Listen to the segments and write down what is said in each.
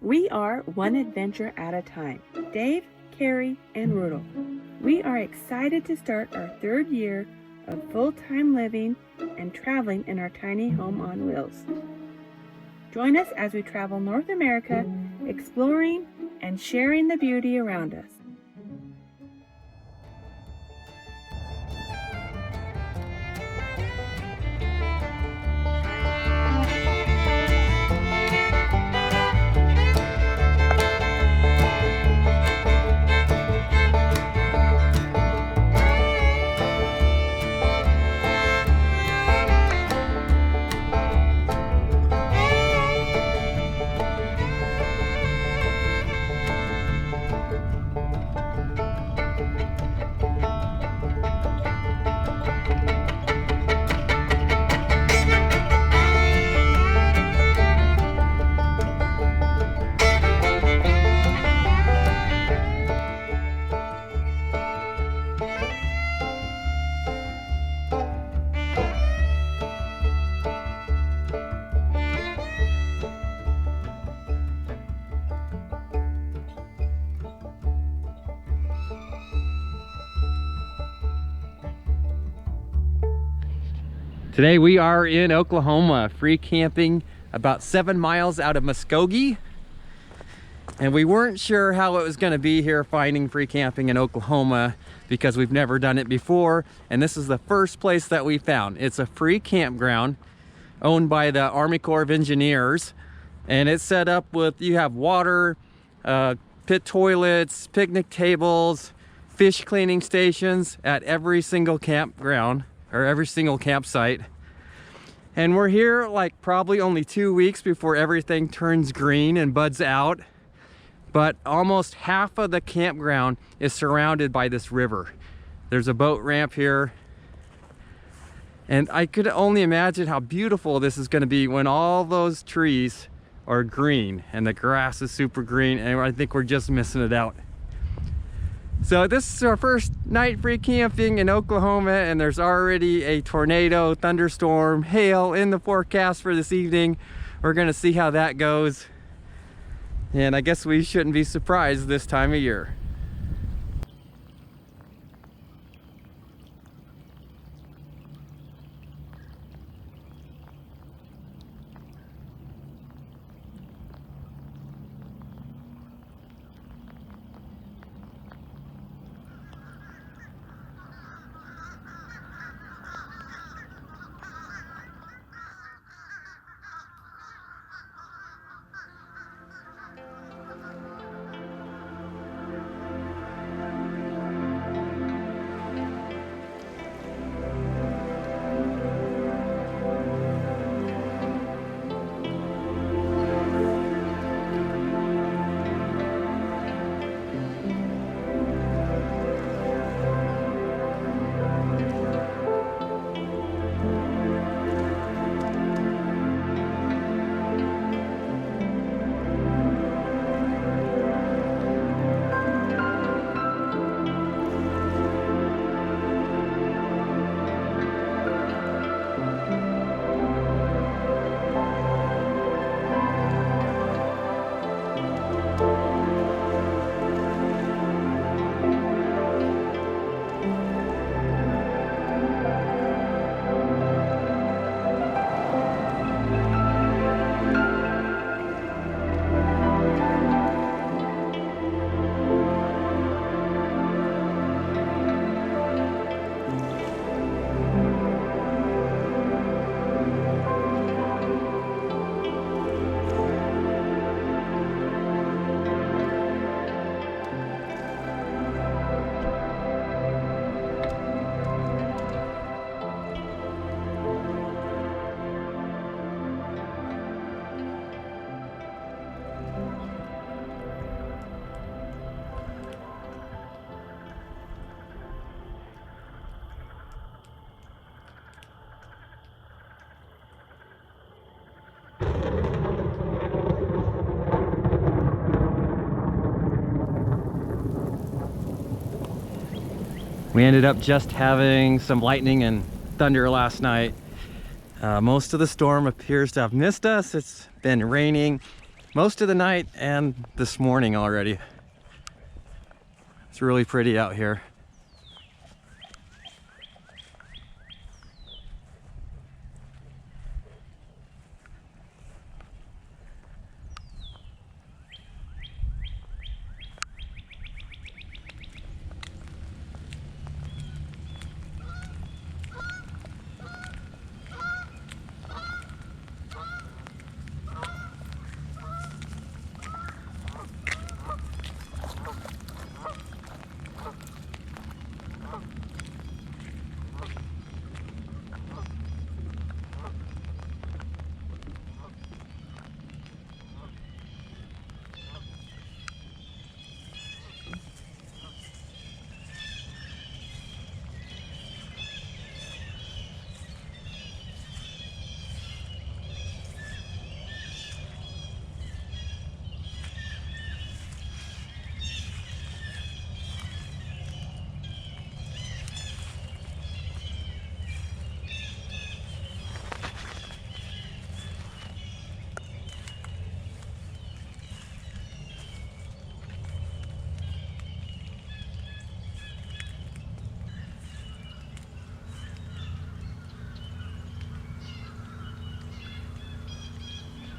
We are one adventure at a time. Dave, Carrie, and Rudolph. We are excited to start our third year of full-time living and traveling in our tiny home on wheels. Join us as we travel North America, exploring and sharing the beauty around us. Today we are in Oklahoma, free camping about 7 miles out of Muskogee. And we weren't sure how it was going to be here finding free camping in Oklahoma because we've never done it before. And this is the first place that we found. It's a free campground owned by the Army Corps of Engineers. And it's set up with, you have water, pit toilets, picnic tables, fish cleaning stations at every single campground. Or every single campsite. And we're here like probably only 2 weeks before everything turns green and buds out. But almost half of the campground is surrounded by this river. There's a boat ramp here. And I could only imagine how beautiful this is going to be when all those trees are green and the grass is super green, and I think we're just missing it out. So this is our first night free camping in Oklahoma, and there's already a tornado, thunderstorm, hail in the forecast for this evening. We're gonna see how that goes. And I guess we shouldn't be surprised this time of year. We ended up just having some lightning and thunder last night. Most of the storm appears to have missed us. It's been raining most of the night and this morning already. It's really pretty out here.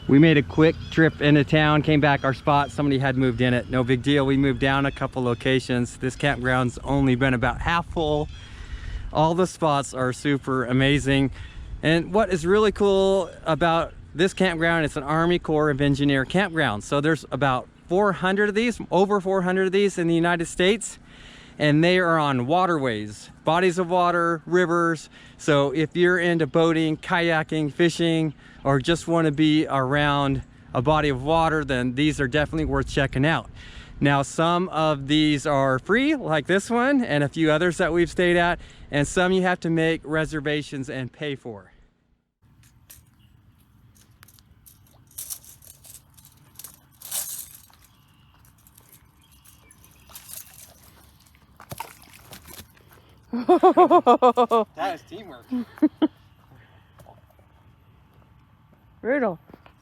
We made a quick trip into town, came back our spot, somebody had moved in it. No big deal, we moved down a couple locations. This campground's only been about half full. All the spots are super amazing. And what is really cool about this campground, it's an Army Corps of Engineer campground. So there's about 400 of these, over 400 of these in the United States. And they are on waterways, bodies of water, rivers. So if you're into boating, kayaking, fishing, or just want to be around a body of water, then these are definitely worth checking out. Now, some of these are free, like this one, and a few others that we've stayed at, and some you have to make reservations and pay for. That is teamwork. Rudolph,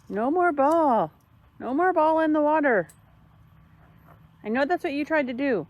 no more ball. No more ball in the water. I know that's what you tried to do.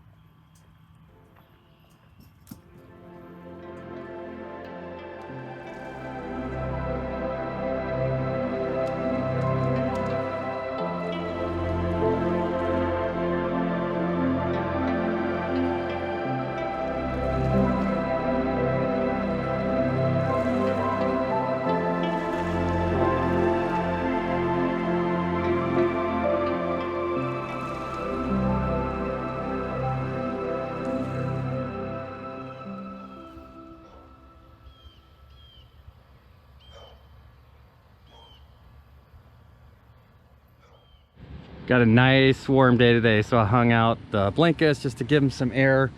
Got a nice warm day today, so I hung out the blankets just to give them some air.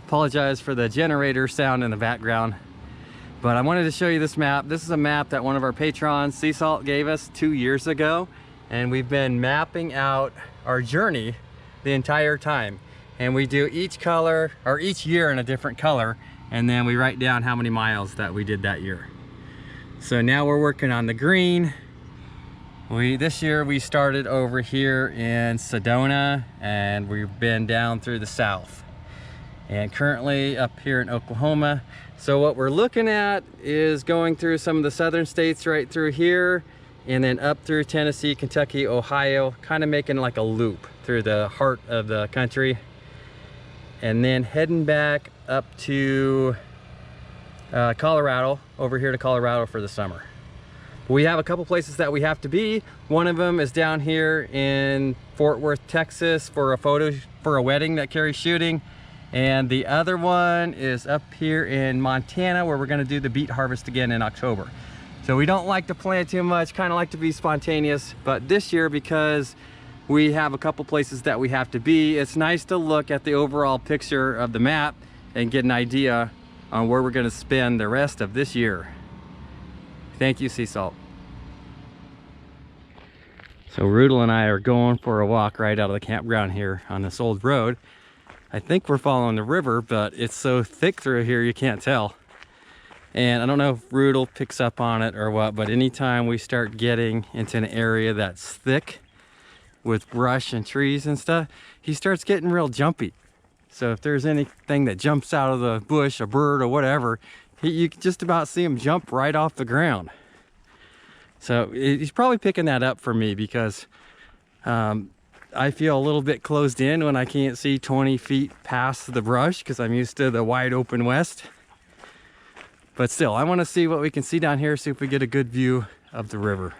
Apologize for the generator sound in the background, but I wanted to show you this map. This is a map that one of our patrons, Sea Salt, gave us 2 years ago, and we've been mapping out our journey the entire time. And we do each color, or each year in a different color, and then we write down how many miles that we did that year. So now we're working on the green. This year we started over here in Sedona, and we've been down through the south, and currently up here in Oklahoma. So what we're looking at is going through some of the southern states right through here, and then up through Tennessee, Kentucky, Ohio, kind of making like a loop through the heart of the country, and then heading back up to Colorado, over here to Colorado for the summer. We have a couple places that we have to be. One of them is down here in Fort Worth, Texas for a wedding that Carrie's shooting. And the other one is up here in Montana, where we're gonna do the beet harvest again in October. So we don't like to plan too much, kind of like to be spontaneous. But this year, because we have a couple places that we have to be, it's nice to look at the overall picture of the map and get an idea on where we're gonna spend the rest of this year. Thank you, Sea Salt. So Rudel and I are going for a walk right out of the campground here on this old road. I think we're following the river, but it's so thick through here you can't tell. And I don't know if Rudel picks up on it or what, but anytime we start getting into an area that's thick, with brush and trees and stuff, he starts getting real jumpy. So if there's anything that jumps out of the bush, a bird or whatever, you can just about see him jump right off the ground. So he's probably picking that up for me because I feel a little bit closed in when I can't see 20 feet past the brush because I'm used to the wide open west. But still, I want to see what we can see down here, see if we get a good view of the river.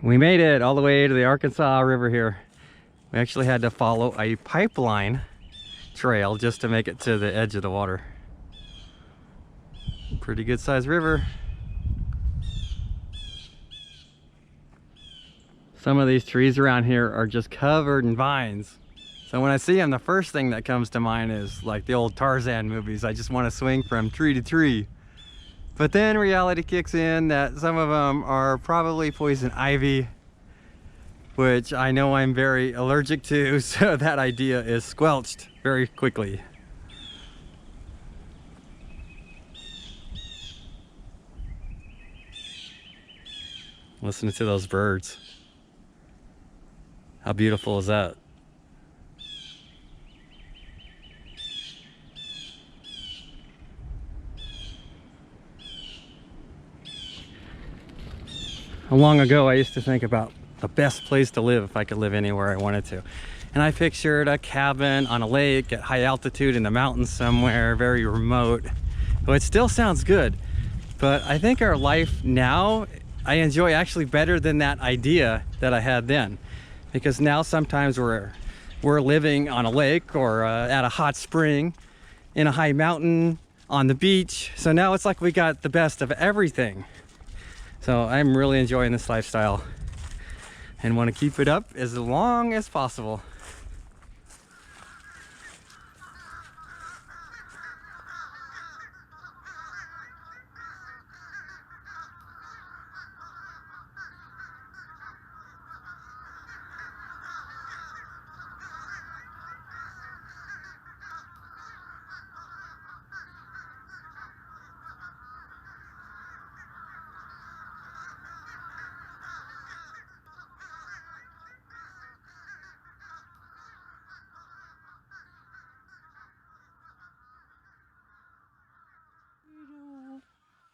We made it all the way to the Arkansas River here. We actually had to follow a pipeline trail just to make it to the edge of the water. Pretty good sized river. Some of these trees around here are just covered in vines. So when I see them, the first thing that comes to mind is like the old Tarzan movies. I just want to swing from tree to tree. But then reality kicks in that some of them are probably poison ivy, which I know I'm very allergic to, so that idea is squelched very quickly. Listening to those birds. How beautiful is that? Long ago, I used to think about the best place to live if I could live anywhere I wanted to. And I pictured a cabin on a lake at high altitude in the mountains somewhere, very remote. Well, it still sounds good, but I think our life now, I enjoy actually better than that idea that I had then. Because now sometimes we're living on a lake or at a hot spring, in a high mountain, on the beach. So now it's like we got the best of everything. So I'm really enjoying this lifestyle and want to keep it up as long as possible.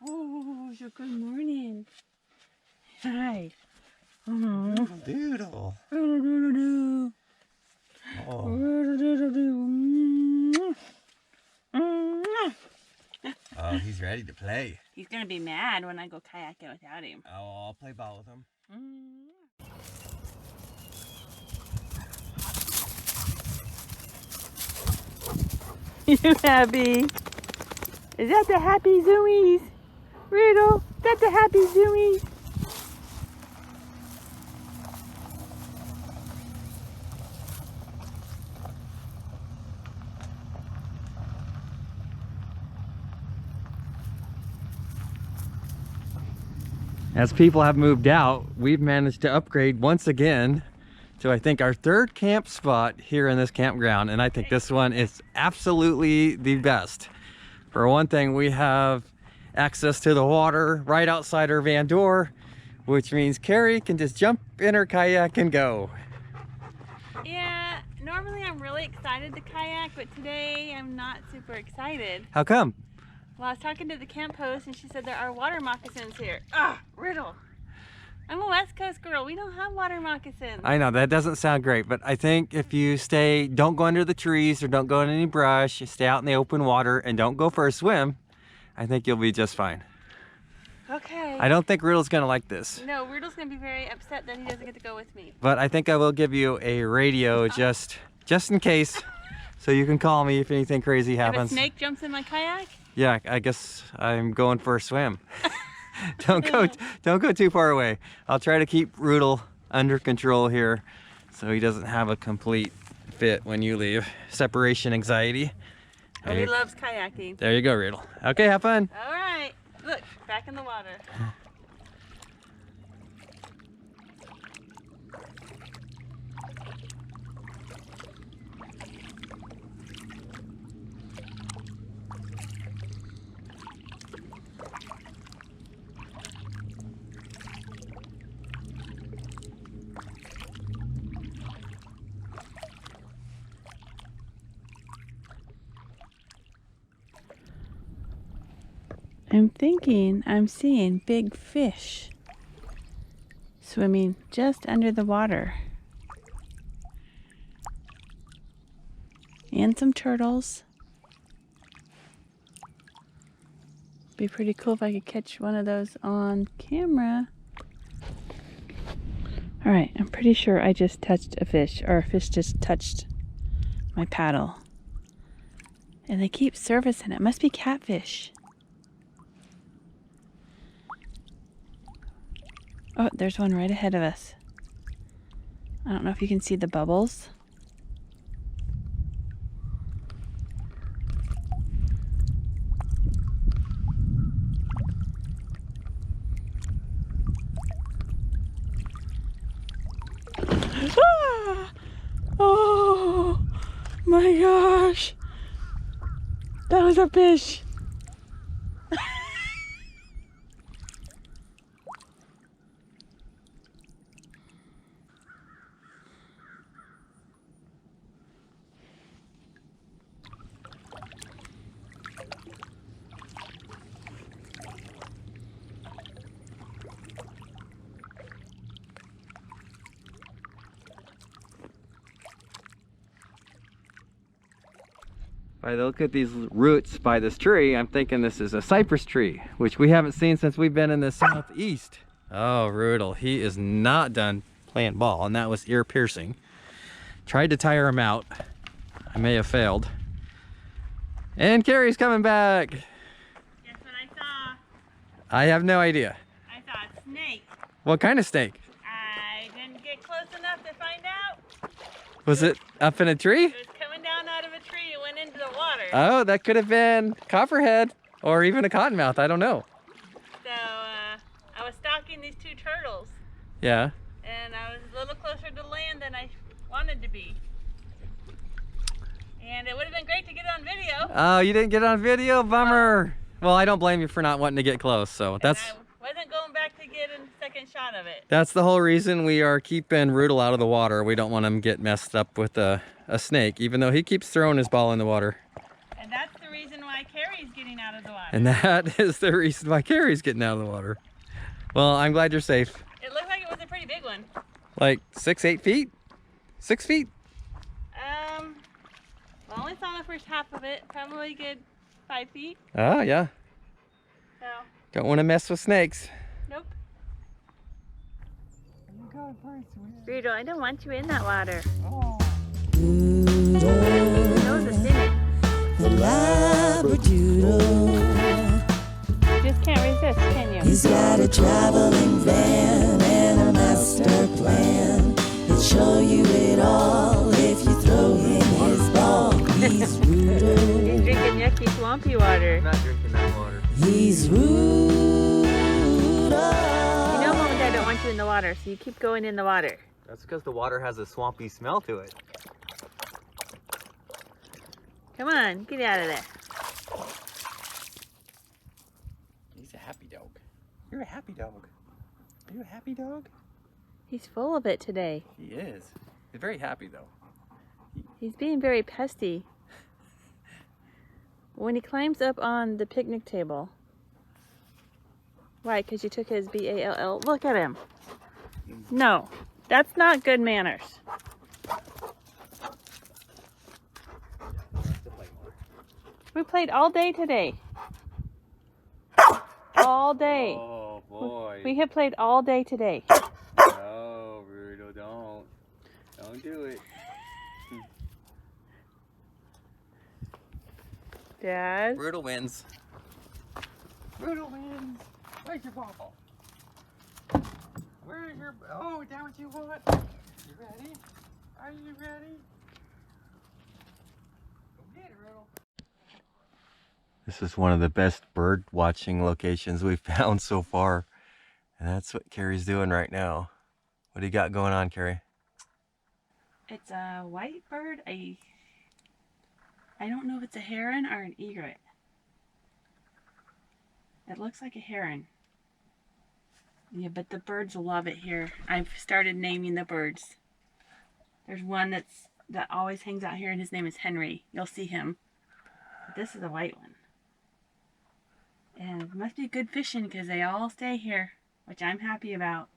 Oh, so good morning. Hi. Doodle. Oh. Oh, he's ready to play. He's gonna be mad when I go kayaking without him. Oh, I'll play ball with him. You happy? Is that the happy zoomies? Riddle, is that the happy zoomies? As people have moved out, we've managed to upgrade once again to I think our third camp spot here in this campground, and I think this one is absolutely the best. For one thing, we have access to the water right outside our van door, which means Carrie can just jump in her kayak and go. Yeah, normally I'm really excited to kayak, but today I'm not super excited. How come? Well, I was talking to the camp host and she said there are water moccasins here. Ah, Riddle. I'm a West Coast girl. We don't have water moccasins. I know that doesn't sound great, but I think if you don't go under the trees or don't go in any brush, you stay out in the open water and don't go for a swim, I think you'll be just fine. Okay. I don't think Riddle's gonna like this. No, Riddle's gonna be very upset that he doesn't get to go with me. But I think I will give you a radio just in case, so you can call me if anything crazy happens. If a snake jumps in my kayak? Yeah, I guess I'm going for a swim. Don't go too far away. I'll try to keep Riddle under control here so he doesn't have a complete fit when you leave. Separation anxiety. Oh, he loves kayaking. There you go, Riddle. Okay, have fun. All right. Look, back in the water. I'm thinking I'm seeing big fish swimming just under the water. And some turtles. Be pretty cool if I could catch one of those on camera. Alright, I'm pretty sure I just touched a fish, or a fish just touched my paddle. And they keep servicing it. Must be catfish. Oh, there's one right ahead of us. I don't know if you can see the bubbles. Ah! Oh my gosh! That was a fish! If I look at these roots by this tree, I'm thinking this is a cypress tree, which we haven't seen since we've been in the southeast. Oh, Rudel, he is not done playing ball, and that was ear piercing. Tried to tire him out. I may have failed. And Carrie's coming back. Guess what I saw? I have no idea. I saw a snake. What kind of snake? I didn't get close enough to find out. Was it up in a tree? It was coming down out of a tree and went into the water. Oh, that could have been copperhead or even a cottonmouth. I don't know. So I was stalking these two turtles, Yeah. and I was a little closer to land than I wanted to be. And it would have been great to get on video. Oh, you didn't get it on video? Bummer. Well, I don't blame you for not wanting to get close. So that's And I wasn't going back to get a second shot of it. that's the whole reason we are keeping Rudel out of the water. We don't want him to get messed up with a snake, even though he keeps throwing his ball in the water. And that's the reason why Carrie's getting out of the water. And that is the reason why Carrie's getting out of the water. Well, I'm glad you're safe. It looked like it was a pretty big one. Like 6, 8 feet? 6 feet? I only saw the first half of it. Probably a good 5 feet. Oh, yeah. So, Don't want to mess with snakes. nope. Rudel, I don't want you in that water. Nose is in it. Just can't resist, can you? He's got a traveling van and a master plan. He'll show you it all if you throw him his ball. He's Rudel. He's drinking yucky, swampy water. I'm not drinking that water. He's Rudel. You know Mom and Dad don't want you in the water, so you keep going in the water. That's because the water has a swampy smell to it. Come on, get out of there. He's a happy dog. You're a happy dog. Are you a happy dog? He's full of it today. He is. He's very happy though. He's being very pesty. When he climbs up on the picnic table. Why? Because you took his B-A-L-L. Look at him. No, that's not good manners. We played all day today. All day. Oh boy. We have played all day today. No, Rudel, don't. Don't do it. Dad? Rudel wins. Rudel wins. Where's your ball? Where's your... Oh, down what you want. You ready? Are you ready? Go get it, Rudel. This is one of the best bird watching locations we've found so far. And that's what Carrie's doing right now. What do you got going on, Carrie? It's a white bird. I don't know if it's a heron or an egret. It looks like a heron. Yeah, but the birds love it here. I've started naming the birds. There's one that always hangs out here, and his name is Henry. You'll see him. But this is a white one. And must be good fishing because they all stay here, which I'm happy about.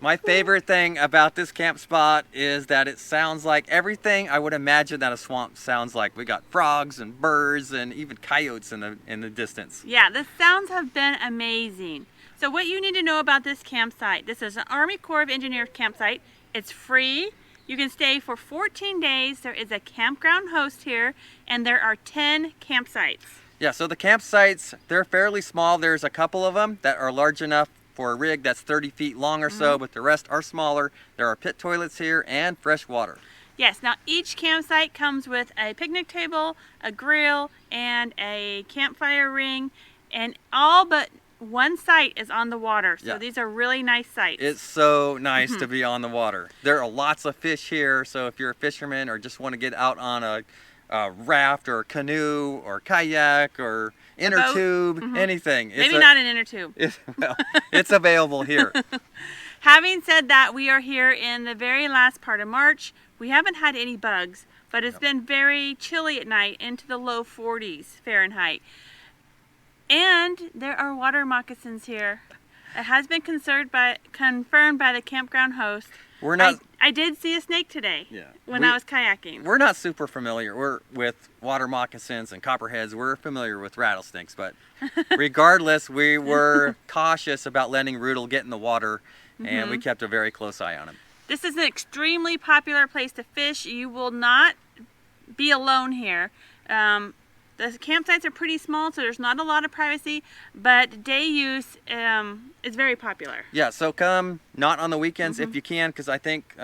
My favorite thing about this camp spot is that it sounds like everything I would imagine that a swamp sounds like. We got frogs and birds and even coyotes in the distance. Yeah, the sounds have been amazing. So what you need to know about this campsite, this is an Army Corps of Engineers campsite. It's free. You can stay for 14 days. There is a campground host here, and there are 10 campsites. Yeah, so the campsites, they're fairly small. There's a couple of them that are large enough for a rig that's 30 feet long or so, but the rest are smaller. There are pit toilets here and fresh water. Yes, now each campsite comes with a picnic table, a grill, and a campfire ring, and all but one site is on the water. So these are really nice sites. It's so nice to be on the water. There are lots of fish here, so if you're a fisherman or just want to get out on a raft or canoe or kayak or inner tube, anything. Maybe not an inner tube. It's available here. Having said that, we are here in the very last part of March. We haven't had any bugs, but it's been very chilly at night, into the low 40s Fahrenheit. And there are water moccasins here. It has been confirmed by the campground host. We're not. I did see a snake today when I was kayaking. We're not super familiar with water moccasins and copperheads. We're familiar with rattlesnakes, but regardless, we were cautious about letting Rudel get in the water, and we kept a very close eye on him. This is an extremely popular place to fish. You will not be alone here. The campsites are pretty small, so there's not a lot of privacy, but day use is very popular. Yeah, so come not on the weekends if you can, because I think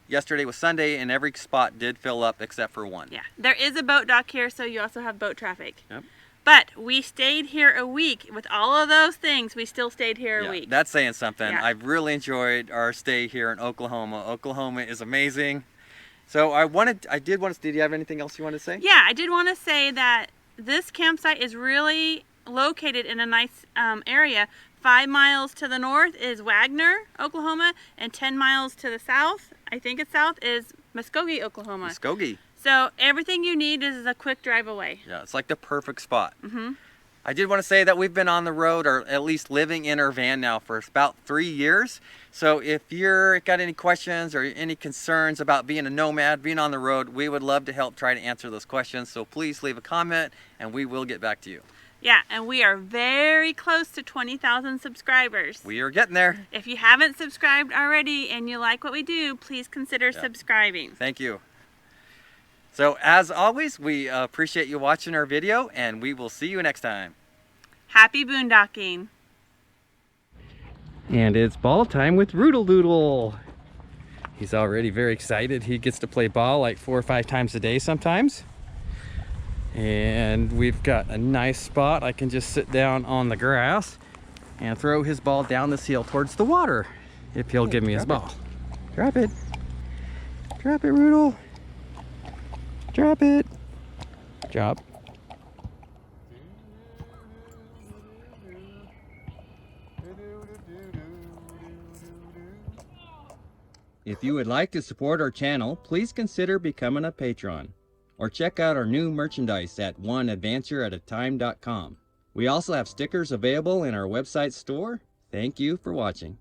yesterday was Sunday and every spot did fill up except for one. Yeah, there is a boat dock here, so you also have boat traffic. Yep. But we stayed here a week. With all of those things, we still stayed here a week. That's saying something. Yeah. I've really enjoyed our stay here in Oklahoma. Oklahoma is amazing. So did you have anything else you wanted to say? Yeah, I did want to say that this campsite is really located in a nice area. 5 miles to the north is Wagner, Oklahoma, and 10 miles to the south, I think it's south, is Muskogee, Oklahoma. Muskogee. So everything you need is a quick drive away. Yeah, it's like the perfect spot. I did want to say that we've been on the road, or at least living in our van now, for about 3 years. So if you're got any questions or any concerns about being a nomad, being on the road, we would love to help try to answer those questions. So please leave a comment and we will get back to you. Yeah, and we are very close to 20,000 subscribers. We are getting there. If you haven't subscribed already and you like what we do, please consider subscribing. Thank you. So as always, we appreciate you watching our video, and we will see you next time. Happy boondocking. And it's ball time with Rudel Doodle. He's already very excited. He gets to play ball like 4 or 5 times a day sometimes. And we've got a nice spot. I can just sit down on the grass and throw his ball down this hill towards the water if he'll give me his ball. Drop it. Drop it, Rudel. Drop it. Drop. If you would like to support our channel, please consider becoming a patron or check out our new merchandise at oneadvantureatatime.com. We also have stickers available in our website store. Thank you for watching.